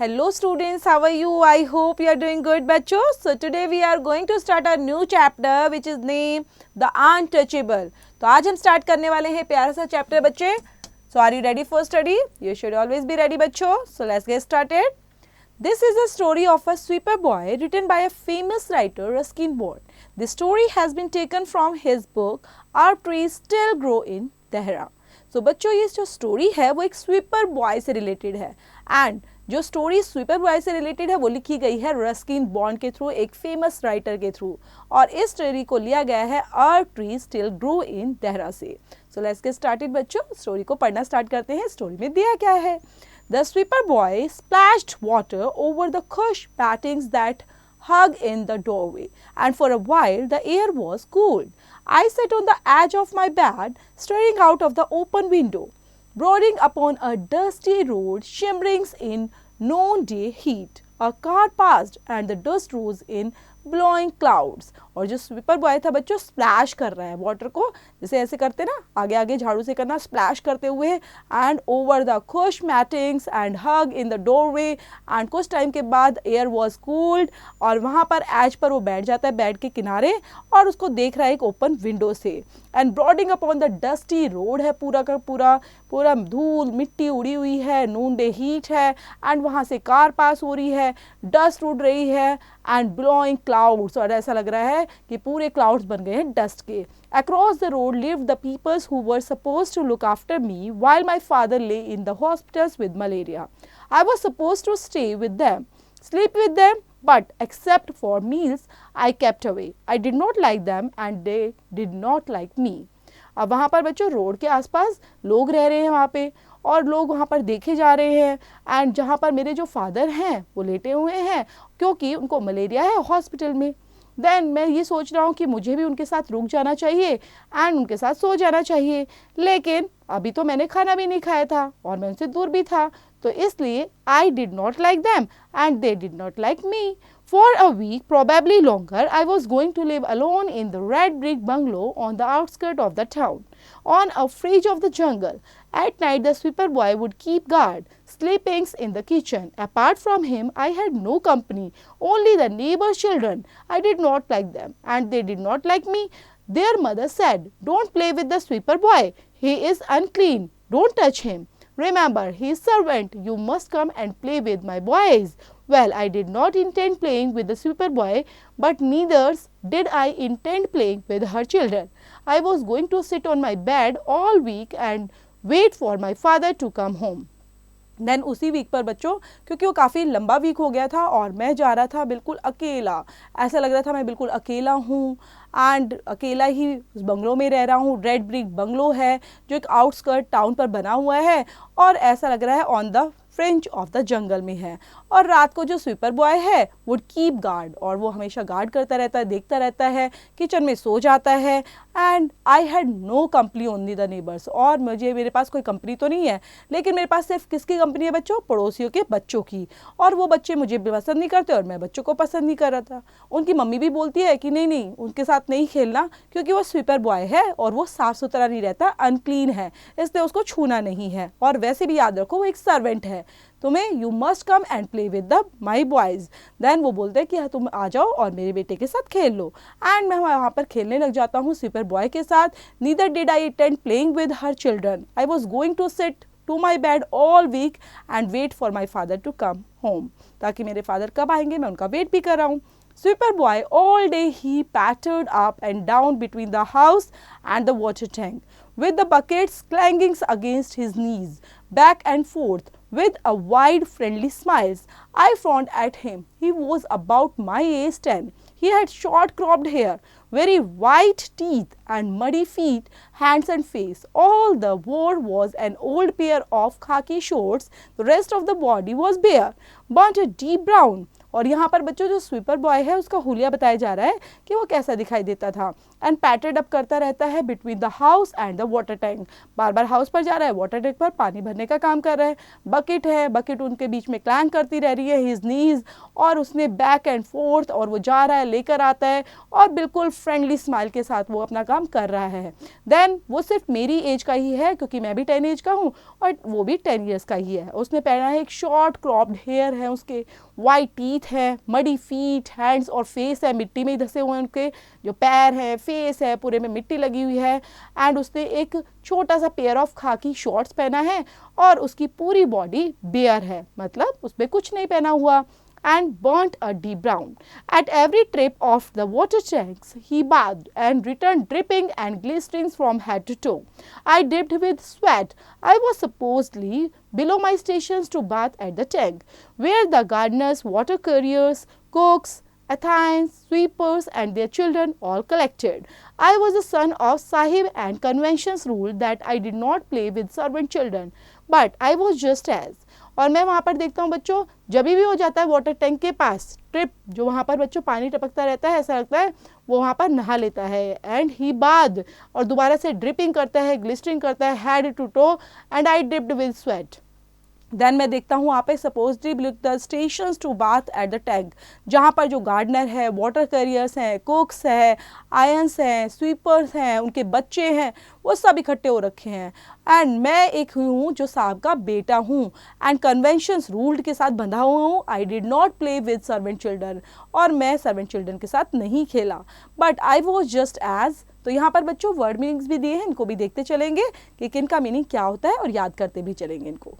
Hello students, how are you? I hope you are doing good बच्चों. So today we are going to start a new chapter which is named The Untouchable. तो आज हम start करने वाले हैं प्यारा सा चैप्टर बच्चे. So are you ready for study? You should always be ready बच्चों. So let's get started. This is a story of a sweeper boy written by a famous writer Ruskin Bond. The story has been taken from his book Our Trees Still Grow in Tehran. So बच्चों ये जो story है वो एक sweeper boy से related है and जो story sweeper boy से रिलेटेड है वो लिखी गई है रस्किन बॉन्ड के थ्रू, एक फेमस राइटर के थ्रू, और इस स्टोरी को लिया गया है our tree still grow in Dehra से. सो लेट्स गेट स्टार्टेड बच्चों. स्टोरी को पढ़ना स्टार्ट करते हैं. स्टोरी में दिया क्या है. The sweeper boy splashed water over the cush pattings that hung in the doorway, and for a while the air was cool. I sat on the edge of my bed, staring out of the open window, brooding upon a dusty road shimmering in noonday heat. A car passed and the dust rose in blowing clouds. और जो sweeper boy था बच्चों splash कर रहा है water को, जैसे ऐसे करते ना, आगे आगे झाड़ू से करना, स्प्लैश करते हुए and over the khus mattings and hug in the doorway. And कुछ टाइम के बाद एयर वॉज कूल्ड और वहाँ पर एज पर वो बैठ जाता है बेड के किनारे और उसको देख रहा है एक ओपन विंडो से. And brooding upon the dusty road है, पूरा का पूरा पूरा धूल मिट्टी उड़ी हुई है, नून डे हीट है एंड वहाँ से कार पास हो रही है, डस्ट उड़ रही है एंड ब्लोइंग क्लाउड्स, और ऐसा लग रहा है कि पूरे क्लाउड्स बन गए हैं डस्ट के. Across the road lived the peoples who were supposed to look after me while my father lay in the hospitals with malaria. I was supposed to stay with them, sleep with them, but except for meals, I kept away. I did not like them and they did not like me. अब वहाँ पर बच्चों road के आसपास लोग रह रहे हैं वहाँ पे और लोग वहाँ पर देखे जा रहे हैं एंड जहाँ पर मेरे जो फादर हैं वो लेटे हुए हैं क्योंकि उनको मलेरिया है हॉस्पिटल में. देन मैं ये सोच रहा हूँ कि मुझे भी उनके साथ रुक जाना चाहिए एंड उनके साथ सो जाना चाहिए, लेकिन अभी तो मैंने खाना भी नहीं खाया था और मैं उनसे दूर भी था, तो इसलिए आई did not like them and they did not like me. For a week, probably longer, I was going to live alone in the red brick bungalow on the outskirts of the town, on a fringe of the jungle. At night, the sweeper boy would keep guard, sleeping in the kitchen. Apart from him, I had no company, only the neighbor's children. I did not like them, and they did not like me. Their mother said, "Don't play with the sweeper boy. He is unclean. Don't touch him. Remember, he is servant. You must come and play with my boys." Well, I did not intend playing with the sweeper boy, but neither did I intend playing with her children. I was going to sit on my bed all week and wait for my father to come home. Then उसी week पर बच्चों, क्योंकि वो काफ़ी लंबा week हो गया था और मैं जा रहा था बिल्कुल अकेला, ऐसा लग रहा था मैं बिल्कुल अकेला हूँ एंड अकेला ही उस बंगलो में रह रहा हूँ. रेड ब्रिक बंगलो है जो एक आउटस्कर्ट टाउन पर बना हुआ है और ऐसा लग रहा है on the fringe of the jungle में है. और रात को जो स्वीपर बॉय है वुड कीप गार्ड, और वो हमेशा गार्ड करता रहता है, देखता रहता है, किचन में सो जाता है. And I had no company only the neighbours, और मेरे पास कोई कंपनी तो नहीं है, लेकिन मेरे पास सिर्फ किसकी कंपनी है बच्चों, पड़ोसियों के बच्चों की. और वो बच्चे मुझे पसंद नहीं करते और मैं बच्चों को पसंद नहीं कर रहा था. उनकी मम्मी भी बोलती है कि नहीं नहीं उनके साथ नहीं खेलना क्योंकि वो स्वीपर बॉय है और वो साफ़ सुथरा नहीं रहता, अनक्लीन है, इसलिए उसको छूना नहीं है. और वैसे भी याद रखो वो एक सर्वेंट है, तुम्हें you must come and play with the my boys. Then वो बोलते हैं कि तुम आ जाओ और मेरे बेटे के साथ खेल लो. एंड मैं वहाँ पर खेलने लग जाता हूँ स्वीपर बॉय के साथ. Neither did I attend playing with her children. I was going to sit to my bed all week and wait for my father to come home, ताकि मेरे फादर कब आएंगे मैं उनका वेट भी कर रहा हूँ. Sweeper boy all day he pattered up and down between the house and the water tank, with the buckets clanging against his knees, back and forth, with a wide friendly smiles. I frowned at him. He was about my age 10. He had short cropped hair, very white teeth and muddy feet, hands and face. All the wore was an old pair of khaki shorts. The rest of the body was bare, burnt a deep brown. और यहाँ पर बच्चों जो sweeper boy है उसका हुलिया बताया जा रहा है कि वो कैसा दिखाई देता था। एंड पैटेड अप करता रहता है between the house and the water tank, bar bar house पर जा रहा है, वाटर टैंक पर पानी भरने का काम कर रहा है। बकेट है, बकेट उनके बीच में क्लैंग करती रह रही है हिज नीज, और उसने बैक एंड फोर्थ, और वो जा रहा है, लेकर आता है, और बिल्कुल फ्रेंडली स्माइल के साथ वो अपना काम कर रहा है। देन वो सिर्फ मेरी एज का ही है क्योंकि मैं भी 10 एज का हूँ और वो भी 10 ईयर्स का ही है। उसने पहना है एक शॉर्ट क्रॉप्ड हेयर है उसके, वाइट टीथ है, मडी फीट, हैंड्स और फेस है, मिट्टी में ही धसे हुए उनके जो पैर है, फेस है, पूरे में मिट्टी लगी हुई है। एंड उसने एक छोटा सा पेयर ऑफ खाकी शॉर्ट्स पहना है और उसकी पूरी बॉडी बेयर है, मतलब उसमें कुछ नहीं पहना हुआ। And burnt a deep brown. At every trip of the water tanks, he bathed and returned dripping and glistening from head to toe. I dipped with sweat. I was supposedly below my stations to bath at the tank, where the gardeners, water carriers, cooks, Athenians, sweepers and their children all collected. I was the son of Sahib and conventions ruled that I did not play with servant children, but I was just as. और मैं वहाँ पर देखता हूँ बच्चों, जब भी हो जाता है वाटर टैंक के पास ट्रिप, जो वहाँ पर बच्चों पानी टपकता रहता है, ऐसा लगता है वो वहाँ पर नहा लेता है। एंड ही बाथ, और दोबारा से ड्रिपिंग करता है, ग्लिस्टरिंग करता है head to toe, and I dipped with sweat. Then मैं देखता हूँ वहाँ पे supposedly the stations to bath at the tank, जहाँ पर जो गार्डनर है, वाटर कैरियर्स हैं, कुक्स हैं, आयंस हैं, स्वीपर्स हैं, उनके बच्चे हैं, वो सब इकट्ठे हो रखे हैं। एंड मैं एक हूँ जो साहब का बेटा हूँ, एंड कन्वेंशंस रूल्ड के साथ बंधा हुआ हूँ। I did not play with servant children, और मैं सर्वेंट चिल्ड्रन के साथ नहीं खेला, but I was just age. तो यहाँ पर बच्चों वर्ड मीनिंग्स भी दिए हैं, इनको भी देखते चलेंगे कि किन का मीनिंग क्या होता है और याद करते भी चलेंगे इनको।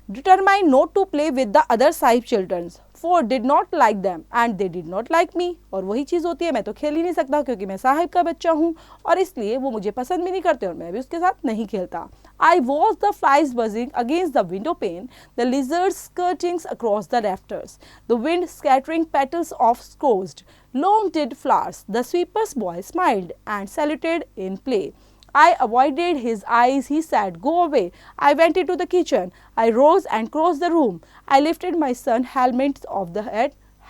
Determined not to play with the other Sahib children, for did not like them and they did not like me। और वही चीज़ होती है, मैं तो खेल ही नहीं सकता क्योंकि मैं साहिब का बच्चा हूँ और इसलिए वो मुझे पसंद भी नहीं करते और मैं भी उसके साथ नहीं खेलता। I watched the flies buzzing against the window pane, the lizards skirting across the rafters, the wind scattering petals of scorched, long-dead flowers. The sweeper's boy smiled and saluted in play. I avoided his eyes. He said, "Go away." I went into the kitchen. I rose and crossed the room. I lifted my son's helmet off the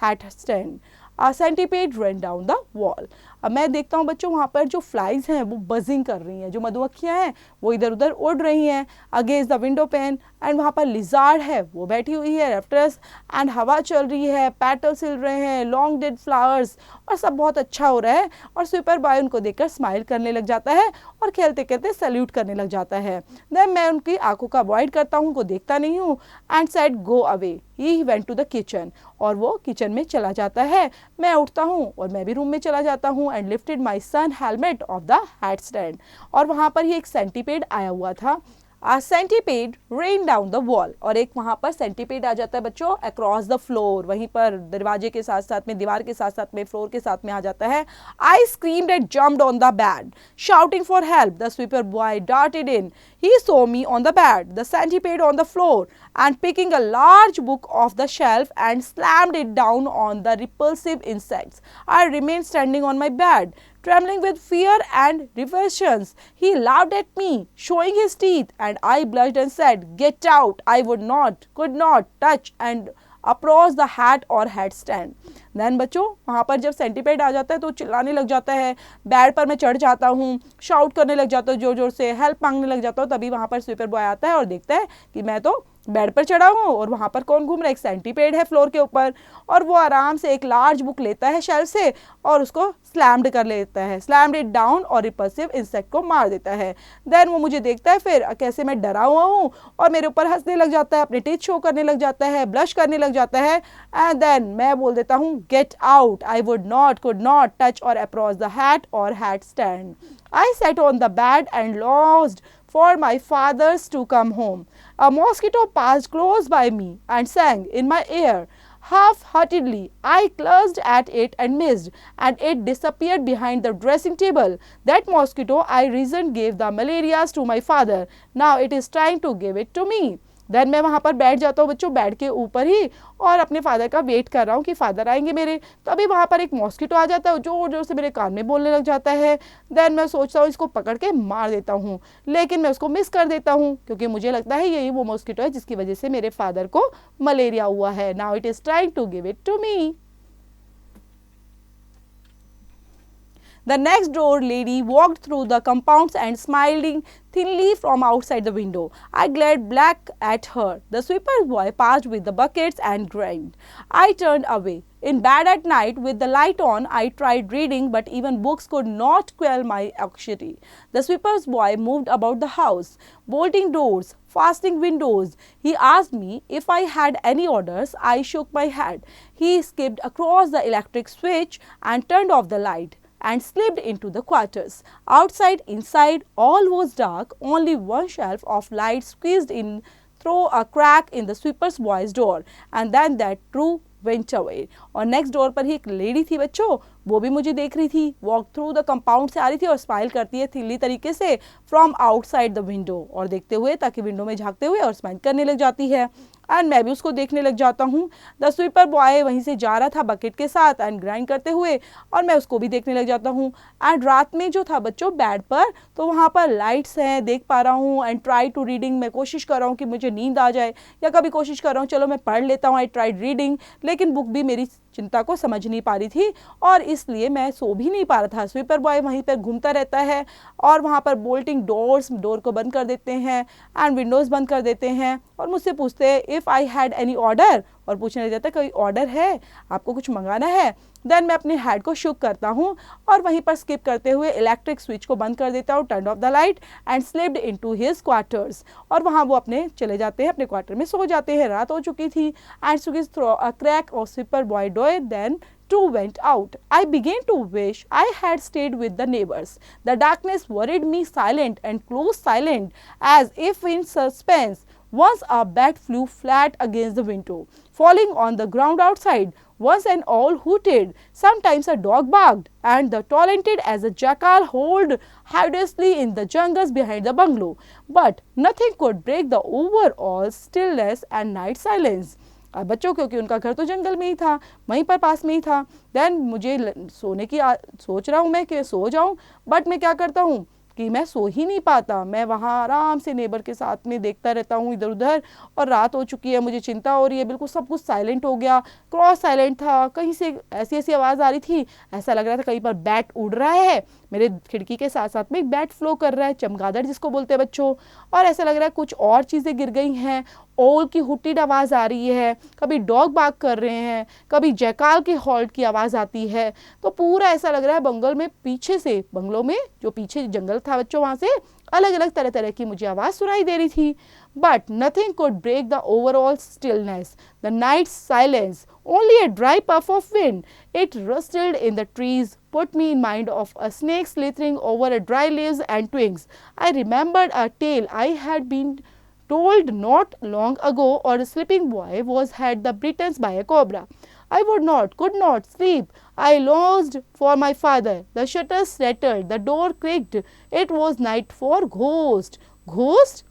hat stand. A centipede ran down the wall. अब मैं देखता हूँ बच्चों वहाँ पर जो flies हैं वो बजिंग कर रही हैं, जो मधुमक्खियाँ हैं वो इधर उधर उड़ रही हैं against the window pane. And वहाँ पर लिजार्ड है, वो बैठी हुई है रेफ्टर्स, एंड हवा चल रही है, पेटल्स हिल रहे हैं, लॉन्ग डेड फ्लावर्स, और सब बहुत अच्छा हो रहा है। और स्वीपर बॉय उनको देखकर स्माइल करने लग जाता है और खेलते खेलते सैल्यूट करने लग जाता है। देन मैं उनकी आंखों का अवॉइड करता हूँ, उनको देखता नहीं हूँ, and said go away. He went to the kitchen, और वो किचन में चला जाता है। मैं उठता हूँ और मैं भी रूम में चला जाता हूँ and lifted my sun helmet off the hat stand. और वहाँ पर ही एक सेंटीपेड आया हुआ था। Centipede ran down the wall, और एक वहाँ पर सेंटीपेड आ जाता है बच्चों अक्रॉस द फ्लोर, वहीं पर दरवाजे के साथ साथ में, दीवार के साथ साथ में, फ्लोर के साथ में आ जाता है। I screamed and jumped on the bed shouting for help. The sweeper boy darted in. He saw me on the bed, the centipede on the floor, and picking a large book off the shelf and slammed it down on the repulsive insects. I remained standing on my bed, trembling with fear and revulsions. He laughed at me, showing his teeth, and I blushed and said, "Get out." I could not touch and approach the hat or hat stand. Then बच्चों वहाँ पर जब centipede आ जाता है तो चिल्लाने लग जाता है, बेड पर मैं चढ़ जाता हूँ, शाउट करने लग जाता हूँ, जोर जोर से हेल्प मांगने लग जाता हूँ। तभी वहाँ पर स्वीपर बॉय आता है और देखता है कि मैं तो बेड पर चढ़ा हूँ और वहाँ पर कौन घूम रहा है, एक सेंटीपेड है फ्लोर के ऊपर। और वो आराम से एक लार्ज बुक लेता है शेल्फ से और उसको स्लैम्ड कर लेता है, स्लैम्ड इट डाउन, और रिपल्सिव इंसेक्ट को मार देता है। देन वो मुझे देखता है फिर कैसे मैं डरा हुआ हूँ और मेरे ऊपर हंसने लग जाता है, अपने टीथ शो करने लग जाता है, ब्लश करने लग जाता है। एंड देन मैं बोल देता हूँ, "get out." I could not touch or approach the hat or hat stand. I sat on the bed and lost for my fathers to come home. A mosquito passed close by me and sang in my ear. Half-heartedly, I clutched at it and missed, and it disappeared behind the dressing table. That mosquito, I reasoned, gave the malarias to my father. Now it is trying to give it to me. Then मैं वहाँ पर बैठ जाता हूँ बच्चों, bed के ऊपर ही, और अपने फादर का वेट कर रहा हूँ कि फादर आएंगे मेरे। तभी वहाँ पर एक मॉस्किटो आ जाता है, जोर जोर से मेरे कान में बोलने लग जाता है। देन मैं सोचता हूँ इसको पकड़ के मार देता हूँ, लेकिन मैं उसको मिस कर देता हूँ क्योंकि मुझे लगता है यही वो मॉस्किटो है जिसकी वजह से मेरे फादर को मलेरिया हुआ है। Now it is trying to give it to me. The next door lady walked through the compounds and smiling thinly from outside the window. I glared black at her. The sweeper boy passed with the buckets and grinned. I turned away. In bed at night with the light on, I tried reading, but even books could not quell my anxiety. The sweeper's boy moved about the house, bolting doors, fastening windows. He asked me if I had any orders. I shook my head. He skipped across the electric switch and turned off the light and slipped into the quarters. Outside, inside, all was dark. Only one shelf of light squeezed in through a crack in the sweeper's boy's door, and then that too went away. और next door पर ही एक lady थी बच्चों, वो भी मुझे देख रही थी, वॉक थ्रू द कंपाउंड से आ रही थी और स्माइल करती है थिल्ली तरीके से फ्रॉम आउटसाइड द विंडो, और देखते हुए ताकि विंडो में झांकते हुए और स्माइल करने लग जाती है। एंड मैं भी उसको देखने लग जाता हूँ। द स्वीपर बॉय वहीं से जा रहा था बकेट के साथ एंड ग्राइंड करते हुए, और मैं उसको भी देखने लग जाता हूँ। एंड रात में जो था बच्चों बेड पर, तो वहाँ पर लाइट्स हैं, देख पा रहा हूँ। एंड ट्राई टू रीडिंग, मैं कोशिश कर रहा हूँ कि मुझे नींद आ जाए, या कभी कोशिश कर रहा हूँ चलो मैं पढ़ लेता हूँ, आई ट्राइड रीडिंग, लेकिन बुक भी मेरी चिंता को समझ नहीं पा रही थी और इसलिए मैं सो भी नहीं पा रहा था। स्वीपर बॉय वहीं पर घूमता रहता है और वहाँ पर बोल्टिंग डोर्स, डोर को बंद कर देते हैं एंड विंडोज़ बंद कर देते हैं, और मुझसे पूछते हैं if I had any order, और पूछने लग जाता है कोई ऑर्डर है, आपको कुछ मंगाना है। देन मैं अपने हेड को शुक करता हूँ और वहीं पर स्किप करते हुए इलेक्ट्रिक स्विच को बंद कर देता हूँ, turn off the light and slipped into his quarters, और वहाँ वो अपने चले जाते हैं, अपने क्वार्टर में सो जाते हैं। रात हो चुकी थी and switch through a crack of sweeper boy door, then too went out. I began to wish I had stayed with the neighbors. The darkness worried me silent and close silent as if in suspense. Once a bat flew flat against the window, falling on the ground outside. Once an owl hooted, sometimes a dog barked, and the talented as a jackal howled hideously in the jungles behind the bungalow. But nothing could break the overall stillness and night silence. अब बच्चों क्योंकि उनका घर तो जंगल में ही था, वहीं पर पास में ही था। देन मुझे सोने की सोच रहा हूँ मैं कि सो जाऊँ, बट मैं क्या करता हूँ कि मैं सो ही नहीं पाता। मैं वहाँ आराम से नेबर के साथ में देखता रहता हूँ इधर उधर, और रात हो चुकी है, मुझे चिंता हो रही है, बिल्कुल सब कुछ साइलेंट हो गया, क्रॉस साइलेंट था। कहीं से ऐसी ऐसी आवाज़ आ रही थी, ऐसा लग रहा था कहीं पर बैट उड़ रहा है, मेरे खिड़की के साथ साथ में एक बैट फ्लो कर रहा है, चमगादड़ जिसको बोलते हैं बच्चों, और ऐसा लग रहा है कुछ और चीज़ें गिर गई हैं, ओल की हुटीड आवाज़ आ रही है, कभी डॉग बाग कर रहे हैं, कभी जैकाल की हॉल्ट की आवाज़ आती है। तो पूरा ऐसा लग रहा है बंगल में पीछे से, बंगलों में जो पीछे जंगल था बच्चों, वहाँ से अलग अलग तरह तरह की मुझे आवाज़ सुनाई दे रही थी। But nothing could break the overall stillness, the night silence, only a dry puff of wind. It rustled in the trees, put me in mind of a snake slithering over a dry leaves and twigs. I remembered a tale I had been told not long ago, or a sleeping boy was had the bitten by a cobra. I could not sleep. I longed for my father. The shutters rattled, the door creaked. It was night for ghost. Ghost?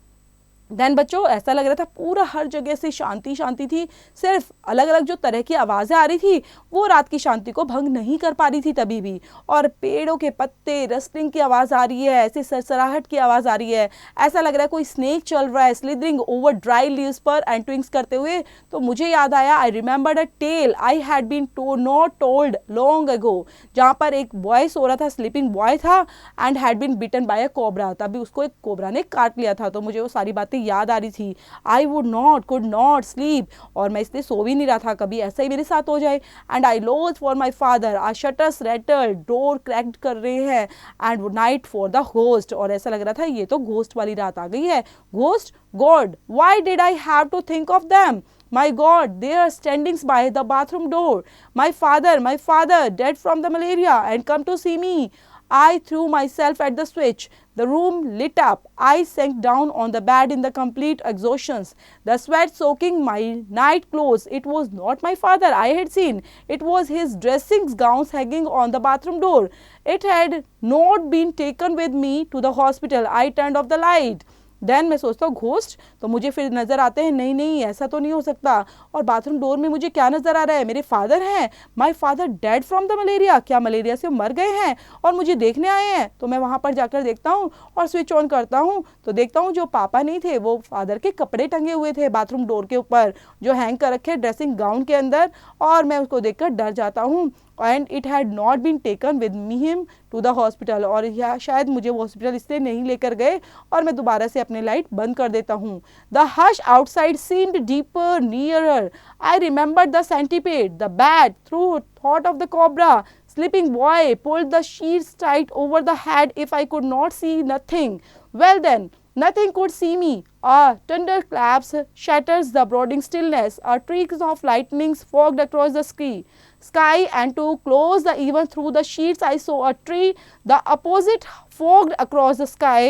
Then बच्चों ऐसा लग रहा था पूरा हर जगह से शांति शांति थी, सिर्फ अलग अलग जो तरह की आवाज़ें आ रही थी वो रात की शांति को भंग नहीं कर पा रही थी तभी भी। और पेड़ों के पत्ते रस्टिंग की आवाज़ आ रही है, ऐसी सरसराहट की आवाज़ आ रही है, ऐसा लग रहा है कोई स्नेक चल रहा है स्लिदरिंग ओवर ड्राई लीव्स पर एंड ट्विंग्स करते हुए। तो मुझे याद आया, I remembered a tale I had been not told long ago, जहाँ पर एक बॉय सो रहा था, स्लीपिंग बॉय था and had been bitten by a cobra, तभी उसको एक कोबरा ने काट लिया था। तो मुझे वो सारी बातें याद आ रही थी। आई कुड नॉट स्लीप, और मैं इसलिए सो भी नहीं रहा था कभी ऐसा ही मेरे साथ हो जाए। एंड आई लोज for my father, our shutters rattle, door cracked कर रहे हैं, and night for the ghost, और ऐसा लग रहा था ये तो घोस्ट वाली रात आ गई है। Ghost, God, why did I have to think of them? My God, they are standing by the bathroom door. My father, dead from the malaria and come to see me. I threw myself at the switch. The room lit up. I sank down on the bed in the complete exhaustion, the sweat soaking my night clothes. It was not my father I had seen. It was his dressing gowns hanging on the bathroom door. It had not been taken with me to the hospital. I turned off the light. Then मैं सोचता हूँ ghost, तो मुझे फिर नज़र आते हैं नहीं नहीं ऐसा तो नहीं हो सकता। और बाथरूम डोर में मुझे क्या नज़र आ रहा है, मेरे फादर हैं, my father dead from the malaria, क्या मलेरिया से मर गए हैं और मुझे देखने आए हैं। तो मैं वहाँ पर जाकर देखता हूँ और स्विच ऑन करता हूँ तो देखता हूँ जो पापा नहीं थे वो फादर के कपड़े टंगे हुए थे बाथरूम डोर के ऊपर जो हैंग कर रखे ड्रेसिंग गाउन के अंदर, और मैं उसको देखकर डर जाता हूँ। And it had not been taken with me him to the hospital, और या शायद मुझे वो हॉस्पिटल इसलिए नहीं लेकर गए, और मैं दोबारा से अपने लाइट बंद कर देता हूँ। The hush outside seemed deeper nearer, I remembered the centipede, the bat, through thought of the cobra, sleeping boy pulled the sheets tight over the head if I could not see nothing. Well then, nothing could see me. Thunder claps shatters the brooding stillness. Streaks of lightning fogged across the sky, and to close the even through the sheets I saw a tree. The opposite fogged across the sky.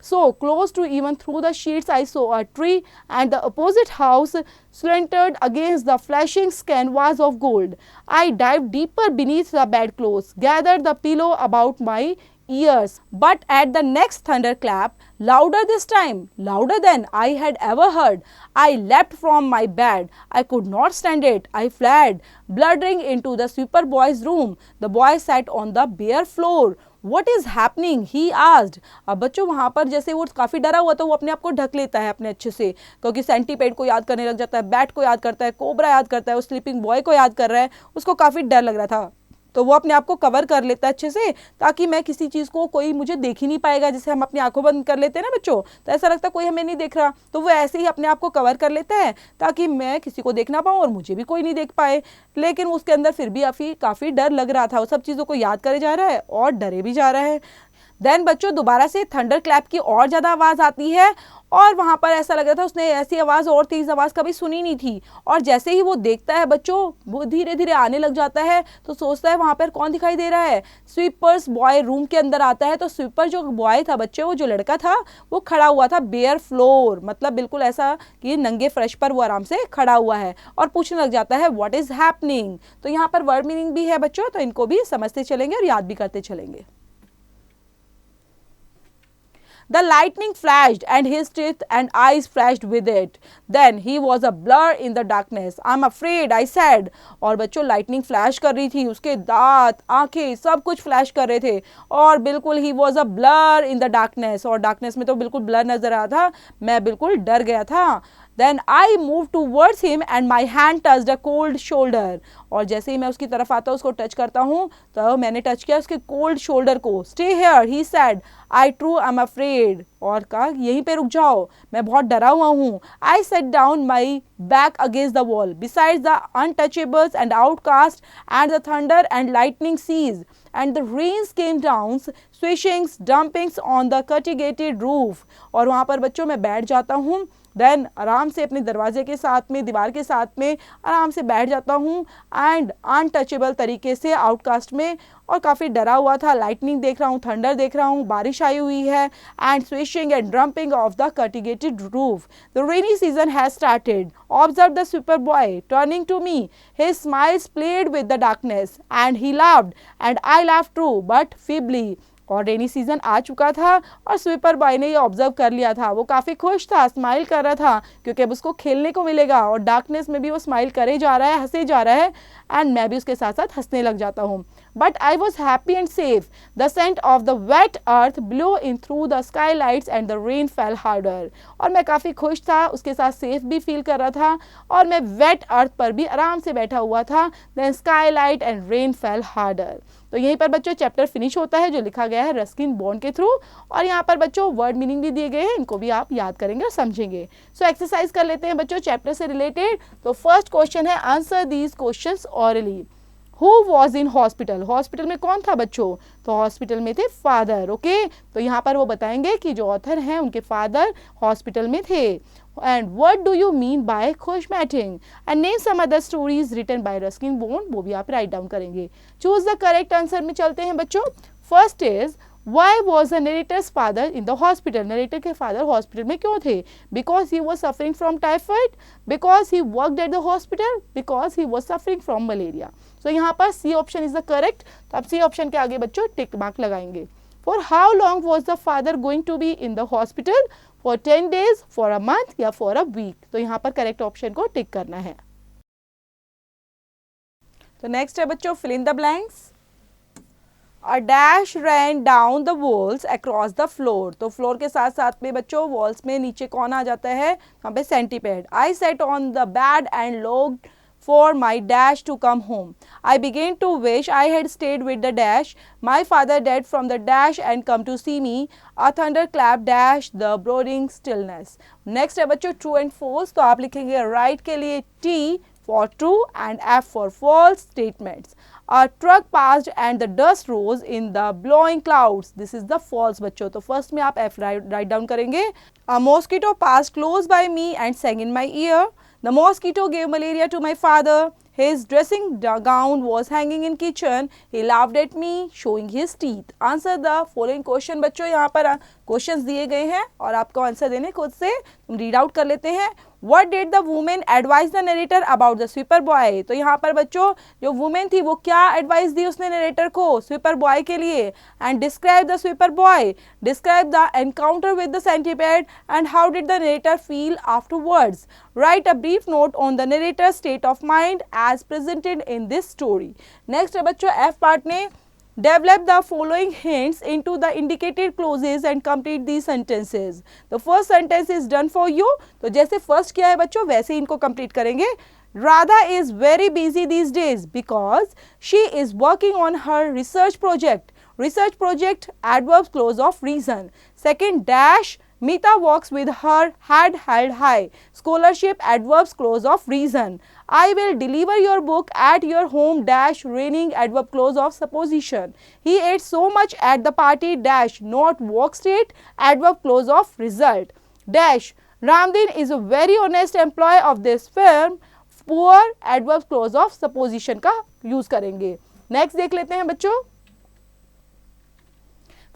So close to even through the sheets I saw a tree, and the opposite house slanted against the flashing canvas of gold. I dived deeper beneath the bedclothes, gathered the pillow about my ears. But at the next thunderclap, louder this time, louder than I had ever heard, I leapt from my bed. I could not stand it. I fled, bluttering into the sweeper boy's room. The boy sat on the bare floor. What is happening? He asked. अब बच्चों वहाँ पर जैसे वो काफ़ी डरा हुआ था, वो अपने आप को ढक लेता है अपने अच्छे से, क्योंकि सेंटीपेड को याद करने लग जाता है, बैट को याद करता है, कोबरा याद करता है, वो स्लीपिंग बॉय को याद कर रहा है, उसको काफ़ी डर लग रहा था, तो वो अपने आप को कवर कर लेता है अच्छे से, ताकि मैं किसी चीज़ को कोई मुझे देख ही नहीं पाएगा। जैसे हम अपनी आंखों बंद कर लेते हैं ना बच्चों, तो ऐसा लगता है कोई हमें नहीं देख रहा, तो वो ऐसे ही अपने आप को कवर कर लेता है ताकि मैं किसी को देख ना पाऊँ और मुझे भी कोई नहीं देख पाए। लेकिन उसके अंदर फिर भी काफ़ी डर लग रहा था, वो सब चीज़ों को याद करे जा रहा है और डरे भी जा रहा है। देन बच्चों दोबारा से थंडर क्लैप की और ज़्यादा आवाज़ आती है, और वहाँ पर ऐसा लग रहा था उसने ऐसी आवाज़ और तेज़ आवाज़ कभी सुनी नहीं थी। और जैसे ही वो देखता है बच्चों, वो धीरे धीरे आने लग जाता है, तो सोचता है वहाँ पर कौन दिखाई दे रहा है, स्वीपर्स बॉय रूम के अंदर आता है। तो स्वीपर जो बॉय था बच्चों, वो जो लड़का था वो खड़ा हुआ था बेयर फ्लोर, मतलब बिल्कुल ऐसा कि नंगे फर्श पर वो आराम से खड़ा हुआ है, और पूछने लग जाता है व्हाट इज़ हैपनिंग। तो यहाँ पर वर्ड मीनिंग भी है बच्चों, तो इनको भी समझते चलेंगे और याद भी करते चलेंगे। The lightning flashed and his teeth and eyes flashed with it. Then he was a blur in the darkness. I'm afraid, I said. और बच्चों lightning flash कर रही थी, उसके दांत, आंखें सब कुछ flash कर रहे थे, और बिल्कुल he was a blur in the darkness, और darkness में तो बिल्कुल blur नजर आ रहा था, मैं बिल्कुल डर गया था। Then I moved towards him and my hand touched a cold shoulder. और जैसे ही मैं उसकी तरफ आता हूँ, उसको टच करता हूँ, तो मैंने टच किया उसके कोल्ड शोल्डर को। Stay here, he said. I too am afraid. और कहा यहीं पे रुक जाओ, मैं बहुत डरा हुआ हूँ। I sat down my back against the wall, besides the untouchables and outcasts, and the thunder and lightning ceased, and the rains came down, swishings, dumpings on the corrugated roof. और वहाँ पर बच्चों मैं बैठ जाता हूँ, देन आराम से अपने दरवाजे के साथ में, दीवार के साथ में आराम से बैठ जाता हूँ, एंड अनटचेबल तरीके से आउटकास्ट में, और काफ़ी डरा हुआ था। लाइटनिंग देख रहा हूँ, थंडर देख रहा हूँ, बारिश आई हुई है, and swishing and drumming off the corrugated roof. The rainy season has started, observe the sweeper boy turning to me, his smiles played with the darkness, and he laughed and I laughed too, but feebly. और rainy season आ चुका था, और sweeper boy ने ये observe कर लिया था, वो काफ़ी खुश था, स्माइल कर रहा था, क्योंकि अब उसको खेलने को मिलेगा, और डार्कनेस में भी वो स्माइल करे जा रहा है, हंसे जा रहा है, एंड मैं भी उसके साथ साथ हंसने लग जाता हूँ। But I was happy and safe. The scent of the wet earth blew in through the skylights and the rain fell harder. और मैं काफ़ी खुश था, उसके साथ सेफ भी फील कर रहा था, और मैं वेट अर्थ पर भी आराम से बैठा हुआ था। Then skylight and rain fell harder. तो यहीं पर बच्चों चैप्टर फिनिश होता है, जो लिखा गया है रस्किन बॉन्ड के थ्रू, और यहाँ पर बच्चों वर्ड मीनिंग भी दिए गए हैं, इनको भी आप याद करेंगे और समझेंगे। सो एक्सरसाइज कर लेते हैं बच्चों चैप्टर से रिलेटेड। तो फर्स्ट क्वेश्चन है, answer these questions hourly. Who was in hospital? Hospital में कौन था बच्चों? तो हॉस्पिटल में थे फादर। ओके, तो यहाँ पर वो बताएंगे कि जो ऑथर हैं उनके फादर हॉस्पिटल में थे। And what do you mean by khus matting, and name some other stories written by Ruskin Bond, वो भी आप राइट डाउन करेंगे। चूज द करेक्ट आंसर में चलते हैं बच्चों। First is, Why was the narrator's father in the hospital? Narrator के father hospital में क्यों थे? Because he was suffering from typhoid, because he worked at the hospital, because he was suffering from malaria. So यहाँ पर C option is the correct. तो आप C option के आगे बच्चों टिक मार्क लगाएंगे। For how long was the father going to be in the hospital? For 10 days, for a month या for a week. तो यहाँ पर करेक्ट ऑप्शन को टिक करना है। तो नेक्स्ट है बच्चों fill in the blanks. A dash ran down the walls across the floor। तो फ्लोर के साथ साथ में बच्चों वॉल्स में नीचे कौन आ जाता है, वहाँ पे centipede. I sat on the bed and looked for my dash to come home. I began to wish I had stayed with the dash. My father died from the dash and come to see me. A thunderclap dash the brooding stillness। Next है बच्चों true and false. तो आप लिखेंगे right के लिए T for true and F for false statements। A truck passed and the dust rose in the blowing clouds। This is the false बच्चों। तो first में आप F राइट डाउन करेंगे। A mosquito passed close by me and sang in my ear। The mosquito gave malaria to my father। His dressing gown was hanging in kitchen। He laughed at me showing his teeth। Answer the following question। बच्चों यहाँ पर questions दिए गए हैं और आपको answer देने खुद से रीड आउट कर लेते हैं। What did the woman advise the narrator about the sweeper boy। तो यहाँ पर बच्चों जो वुमेन थी वो क्या एडवाइस दी उसने नरेटर को स्वीपर बॉय के लिए। And describe the sweeper boy, describe the encounter with the centipede and how did the narrator feel afterwards. Write a brief note on the narrator state of mind as presented in this story. Next है बच्चों F part ने Develop the following hints into the indicated clauses and complete these sentences। The first sentence is done for you। तो जैसे first किया है बच्चों वैसे ही इनको कंप्लीट करेंगे। Radha is very busy these days because she is working on her research project। Research project adverbs clause of reason। Second dash Meeta walks with her head held high। Scholarship adverbs clause of reason। I will deliver your book at your home dash raining adverb clause of supposition। He ate so much at the party dash not walk straight adverb clause of result। Dash Ramdin is a very honest employee of this firm poor adverb clause of supposition का use करेंगे। Next देख लेते हैं बच्चों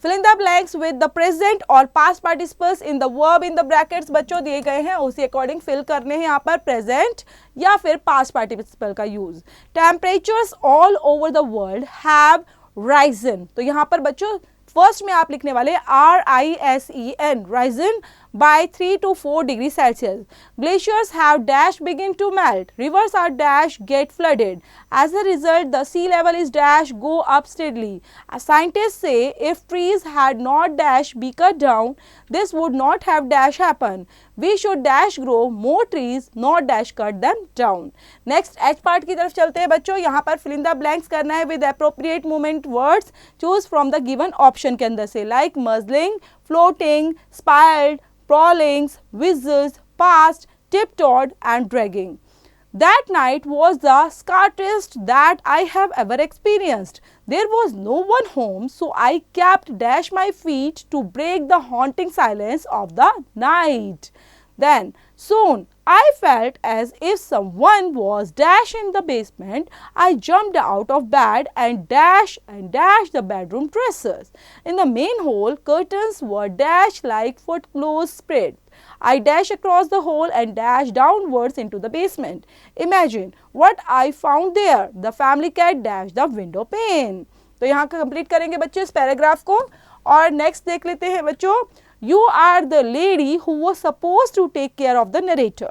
fill in the blanks with the present और past participles in the verb in the brackets बच्चों दिए गए हैं उसी अकॉर्डिंग फिल करने हैं यहाँ पर present या फिर past participle का use. Temperatures all over the world have risen। तो यहाँ पर बच्चों फर्स्ट में आप लिखने वाले RISEN risen by 3 to 4 degrees Celsius। Glaciers have dash begin to melt। Rivers are dash get flooded। As a result, the sea level is dash go up steadily। Scientists say if trees had not dash be cut down, this would not have dash happen। We should dash grow more trees, not dash cut them down। Next H part की तरफ चलते हैं बच्चों। यहाँ पर fill in the blanks करना है with appropriate movement words। Choose from the given option के अंदर से like muzzling, floating, spiraled, prowlings, whizzes, passed, tiptoed and dragging। That night was the scariest that I have ever experienced। There was no one home, so I kept dash my feet to break the haunting silence of the night। Then soon I felt as if someone was dash in the basement। I jumped out of bed and dashed the bedroom dressers। In the main hall, curtains were dash like footcloths spread। I dashed across the hall and dashed downwards into the basement। Imagine what I found there। The family cat dashed the window pane। तो यहाँ का complete करेंगे बच्चे इस paragraph को और next देख लेते हैं बच्चों। You are the lady who was supposed to take care of the narrator।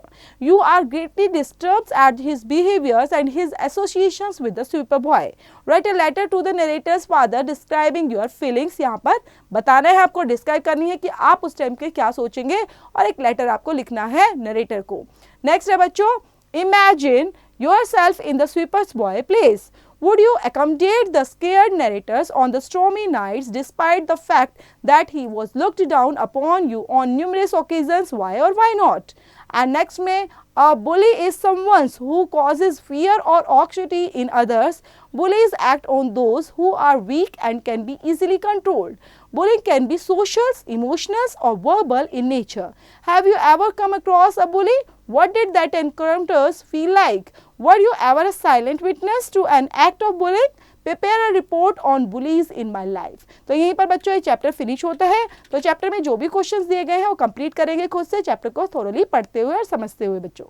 You are greatly disturbed at his behaviors and his associations with the sweeper boy। Write a letter to the narrator's father describing your feelings। यहाँ पर बताना है आपको, describe करनी है कि आप उस टाइम के क्या सोचेंगे और एक लेटर आपको लिखना है नरेटर को। नेक्स्ट है बच्चों Imagine yourself in the sweeper's boy place। Would you accommodate the scared narrators on the stormy nights despite the fact that he was looked down upon you on numerous occasions? Why or why not? And next में a bully is someone who causes fear or anxiety in others। Bullies act on those who are weak and can be easily controlled। Bullying can be social, emotional or verbal in nature। Have you ever come across a bully? What did that encounters feel like? Were you ever a silent witness to an act of bullying? Prepare a report on bullies in my life। तो यहीं पर बच्चों ये chapter finish होता है। तो chapter में जो भी क्वेश्चंस दिए गए हैं वो कंप्लीट करेंगे खुद से, चैप्टर को थोरली पढ़ते हुए और समझते हुए बच्चों।